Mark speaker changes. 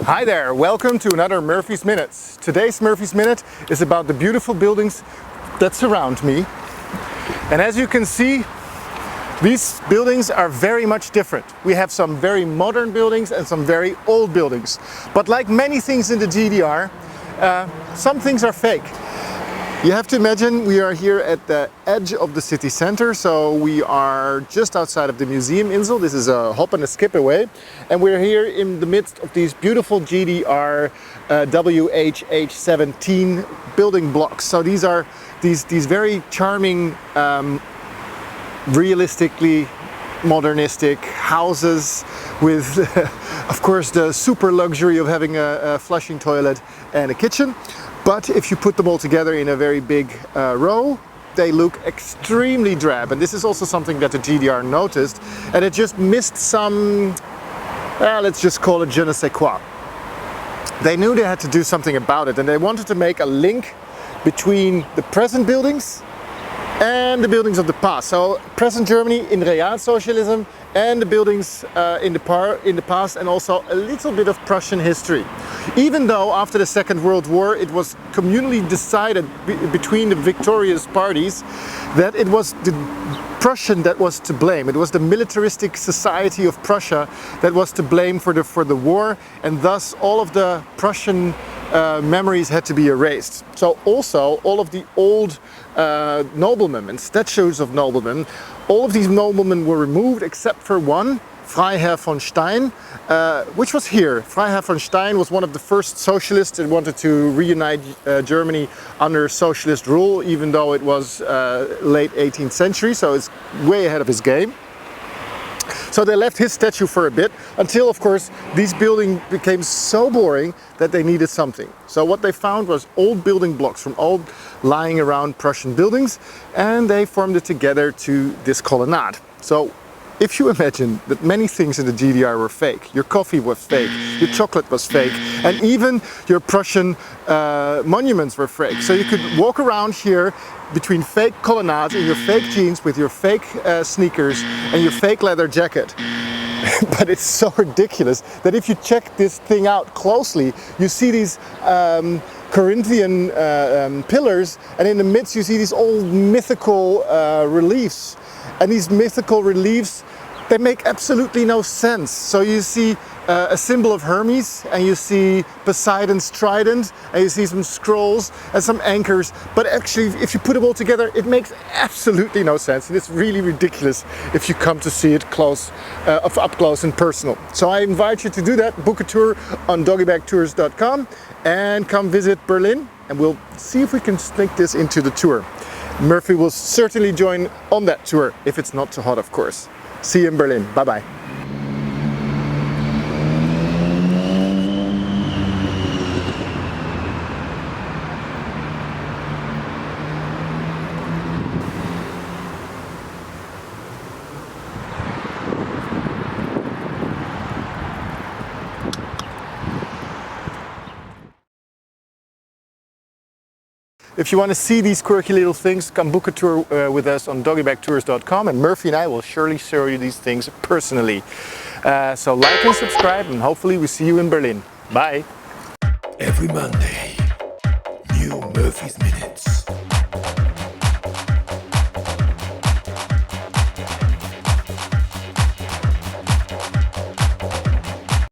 Speaker 1: Hi there, welcome to another Murphy's Minutes. Today's Murphy's Minute is about the beautiful buildings that surround me. And as you can see, these buildings are very much different. We have some very modern buildings and some very old buildings. But like many things in the GDR, some things are fake. You have to imagine we are here at the edge of the city center, so we are just outside of the Museum Insel. This is a hop and a skip away, and we're here in the midst of these beautiful GDR WHH17 building blocks. So these are these very charming, realistically modernistic houses with, of course, the super luxury of having a flushing toilet and a kitchen. But if you put them all together in a very big row, they look extremely drab. And this is also something that the GDR noticed, and it just missed some, let's just call it je ne sais quoi. They knew they had to do something about it, and they wanted to make a link between the present buildings and the buildings of the past. So present Germany in Realsocialism and the buildings in the past, and also a little bit of Prussian history. Even though after the Second World War it was communally decided between the victorious parties that it was the Prussian that was to blame. It was the militaristic society of Prussia that was to blame for the war, and thus all of the Prussian memories had to be erased. So also all of the old noblemen and statues of noblemen, all of these noblemen were removed except for one, Freiherr von Stein, which was here. Freiherr von Stein was one of the first socialists that wanted to reunite Germany under socialist rule, even though it was late 18th century, so it's way ahead of his game. So they left his statue for a bit, until of course these buildings became so boring that they needed something. So what they found was old building blocks from old lying around Prussian buildings, and they formed it together to this colonnade. So if you imagine that many things in the GDR were fake, your coffee was fake, your chocolate was fake, and even your Prussian monuments were fake. So you could walk around here between fake colonnades in your fake jeans with your fake sneakers and your fake leather jacket. But it's so ridiculous that if you check this thing out closely, you see these Corinthian pillars, and in the midst you see these old mythical reliefs. And these mythical reliefs, they make absolutely no sense. So you see a symbol of Hermes, and you see Poseidon's trident, and you see some scrolls and some anchors. But actually, if you put them all together, it makes absolutely no sense. And it's really ridiculous if you come to see it up close and personal. So I invite you to do that. Book a tour on doggybagtours.com and come visit Berlin, and we'll see if we can sneak this into the tour. Murphy will certainly join on that tour, if it's not too hot, of course. See you in Berlin. Bye-bye. If you want to see these quirky little things, come book a tour with us on doggybagtours.com, and Murphy and I will surely show you these things personally. So like and subscribe, and hopefully we see you in Berlin. Bye!
Speaker 2: Every Monday, new Murphy's Minutes.